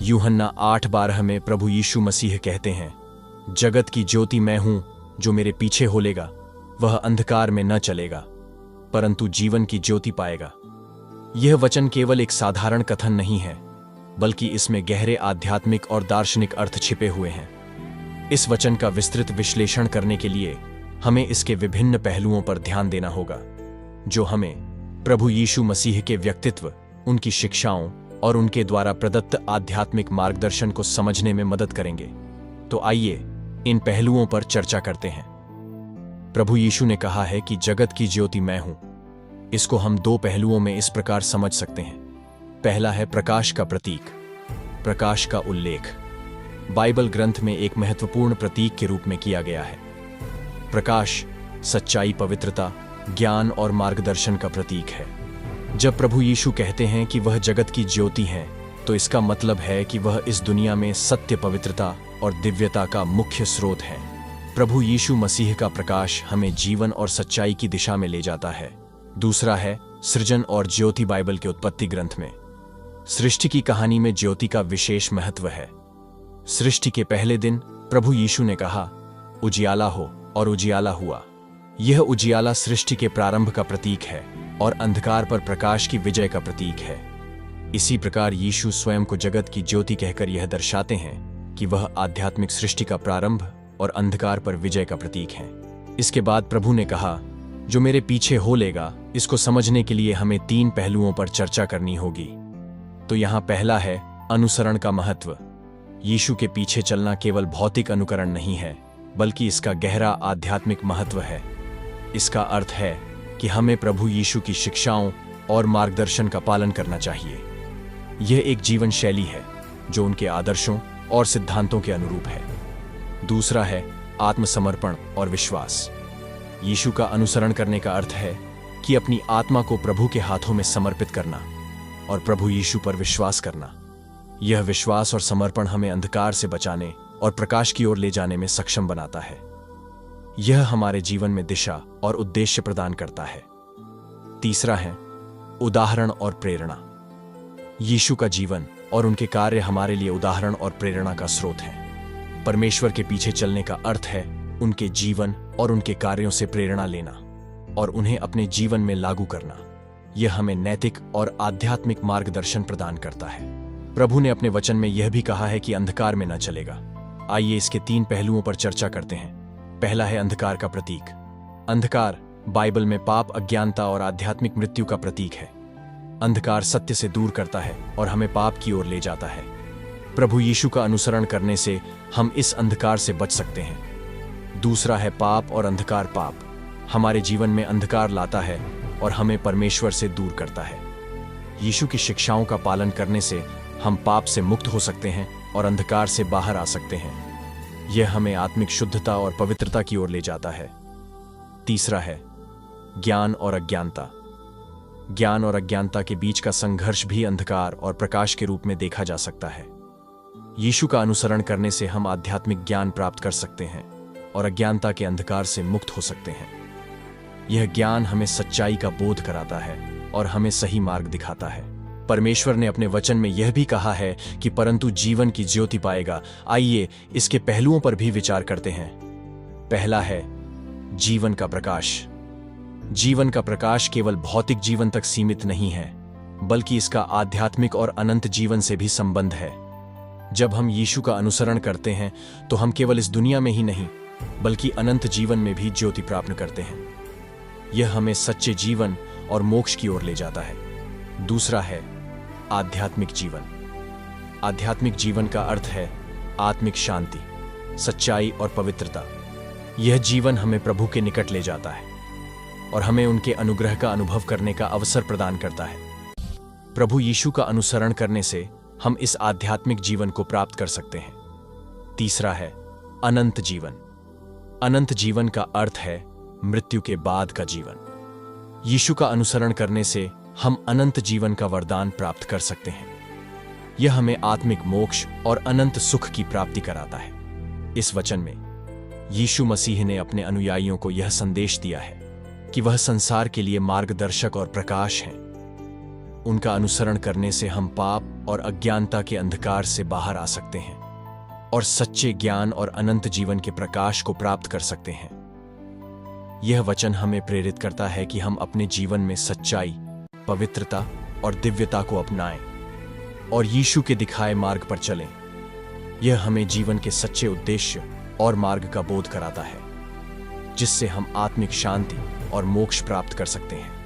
यूहन्ना 8:12 में प्रभु यीशु मसीह कहते हैं, जगत की ज्योति मैं हूं, जो मेरे पीछे हो लेगा वह अंधकार में न चलेगा परंतु जीवन की ज्योति पाएगा। यह वचन केवल एक साधारण कथन नहीं है, बल्कि इसमें गहरे आध्यात्मिक और दार्शनिक अर्थ छिपे हुए हैं। इस वचन का विस्तृत विश्लेषण करने के लिए हमें इसके विभिन्न पहलुओं पर ध्यान देना होगा, जो हमें प्रभु यीशु मसीह के व्यक्तित्व, उनकी शिक्षाओं और उनके द्वारा प्रदत्त आध्यात्मिक मार्गदर्शन को समझने में मदद करेंगे। तो आइए इन पहलुओं पर चर्चा करते हैं। प्रभु यीशु ने कहा है कि जगत की ज्योति मैं हूं। इसको हम दो पहलुओं में इस प्रकार समझ सकते हैं। पहला है प्रकाश का प्रतीक, प्रकाश का उल्लेख बाइबल ग्रंथ में एक महत्वपूर्ण प्रतीक के रूप में किया गया है। प्रकाश सच्चाई, पवित्रता, ज्ञान और मार्गदर्शन का प्रतीक है। जब प्रभु यीशु कहते हैं कि वह जगत की ज्योति है, तो इसका मतलब है कि वह इस दुनिया में सत्य, पवित्रता और दिव्यता का मुख्य स्रोत है। प्रभु यीशु मसीह का प्रकाश हमें जीवन और सच्चाई की दिशा में ले जाता है। दूसरा है सृजन और ज्योति। बाइबल के उत्पत्ति ग्रंथ में सृष्टि की कहानी में ज्योति का विशेष महत्व है। सृष्टि के पहले दिन प्रभु यीशु ने कहा, उजियाला हो, और उजियाला हुआ। यह उजियाला सृष्टि के प्रारंभ का प्रतीक है और अंधकार पर प्रकाश की विजय का प्रतीक है। इसी प्रकार यीशु स्वयं को जगत की ज्योति कहकर यह दर्शाते हैं कि वह आध्यात्मिक सृष्टि का प्रारंभ और अंधकार पर विजय का प्रतीक है। इसके बाद प्रभु ने कहा, जो मेरे पीछे हो लेगा। इसको समझने के लिए हमें 3 पहलुओं पर चर्चा करनी होगी। तो यहां पहला है अनुसरण का महत्व। यीशु के पीछे चलना केवल भौतिक अनुकरण नहीं है, बल्कि इसका गहरा आध्यात्मिक महत्व है। इसका अर्थ है कि हमें प्रभु यीशु की शिक्षाओं और मार्गदर्शन का पालन करना चाहिए। यह एक जीवन शैली है जो उनके आदर्शों और सिद्धांतों के अनुरूप है। दूसरा है आत्मसमर्पण और विश्वास। यीशु का अनुसरण करने का अर्थ है कि अपनी आत्मा को प्रभु के हाथों में समर्पित करना और प्रभु यीशु पर विश्वास करना। यह विश्वास और समर्पण हमें अंधकार से बचाने और प्रकाश की ओर ले जाने में सक्षम बनाता है। यह हमारे जीवन में दिशा और उद्देश्य प्रदान करता है। तीसरा है उदाहरण और प्रेरणा। यीशु का जीवन और उनके कार्य हमारे लिए उदाहरण और प्रेरणा का स्रोत है। परमेश्वर के पीछे चलने का अर्थ है उनके जीवन और उनके कार्यों से प्रेरणा लेना और उन्हें अपने जीवन में लागू करना। यह हमें नैतिक और आध्यात्मिक मार्गदर्शन प्रदान करता है। प्रभु ने अपने वचन में यह भी कहा है कि अंधकार में न चलेगा। आइए इसके 3 पहलुओं पर चर्चा करते हैं। पहला है अंधकार का प्रतीक। अंधकार बाइबल में पाप, अज्ञानता और आध्यात्मिक मृत्यु का प्रतीक है। अंधकार सत्य से दूर करता है और हमें पाप की ओर ले जाता है। प्रभु यीशु का अनुसरण करने से हम इस अंधकार से बच सकते हैं। दूसरा है पाप और अंधकार। पाप हमारे जीवन में अंधकार लाता है और हमें परमेश्वर से दूर करता है। यीशु की शिक्षाओं का पालन करने से हम पाप से मुक्त हो सकते हैं और अंधकार से बाहर आ सकते हैं। यह हमें आत्मिक शुद्धता और पवित्रता की ओर ले जाता है। तीसरा है ज्ञान और अज्ञानता। ज्ञान और अज्ञानता के बीच का संघर्ष भी अंधकार और प्रकाश के रूप में देखा जा सकता है। यीशु का अनुसरण करने से हम आध्यात्मिक ज्ञान प्राप्त कर सकते हैं और अज्ञानता के अंधकार से मुक्त हो सकते हैं। यह ज्ञान हमें सच्चाई का बोध कराता है और हमें सही मार्ग दिखाता है। परमेश्वर ने अपने वचन में यह भी कहा है कि परंतु जीवन की ज्योति पाएगा। आइए इसके पहलुओं पर भी विचार करते हैं। पहला है जीवन का प्रकाश। जीवन का प्रकाश केवल भौतिक जीवन तक सीमित नहीं है, बल्कि इसका आध्यात्मिक और अनंत जीवन से भी संबंध है। जब हम यीशु का अनुसरण करते हैं तो हम केवल इस दुनिया में ही नहीं, बल्कि अनंत जीवन में भी ज्योति प्राप्त करते हैं। यह हमें सच्चे जीवन और मोक्ष की ओर ले जाता है। दूसरा है आध्यात्मिक जीवन। आध्यात्मिक जीवन का अर्थ है आत्मिक शांति, सच्चाई और पवित्रता। यह जीवन हमें प्रभु के निकट ले जाता है और हमें उनके अनुग्रह का अनुभव करने का अवसर प्रदान करता है। प्रभु यीशु का अनुसरण करने से हम इस आध्यात्मिक जीवन को प्राप्त कर सकते हैं। तीसरा है अनंत जीवन। अनंत जीवन का अर्थ है मृत्यु के बाद का जीवन। यीशु का अनुसरण करने से हम अनंत जीवन का वरदान प्राप्त कर सकते हैं। यह हमें आत्मिक मोक्ष और अनंत सुख की प्राप्ति कराता है। इस वचन में यीशु मसीह ने अपने अनुयायियों को यह संदेश दिया है कि वह संसार के लिए मार्गदर्शक और प्रकाश हैं। उनका अनुसरण करने से हम पाप और अज्ञानता के अंधकार से बाहर आ सकते हैं और सच्चे ज्ञान और अनंत जीवन के प्रकाश को प्राप्त कर सकते हैं। यह वचन हमें प्रेरित करता है कि हम अपने जीवन में सच्चाई, पवित्रता और दिव्यता को अपनाएं और यीशु के दिखाए मार्ग पर चलें। यह हमें जीवन के सच्चे उद्देश्य और मार्ग का बोध कराता है, जिससे हम आत्मिक शांति और मोक्ष प्राप्त कर सकते हैं।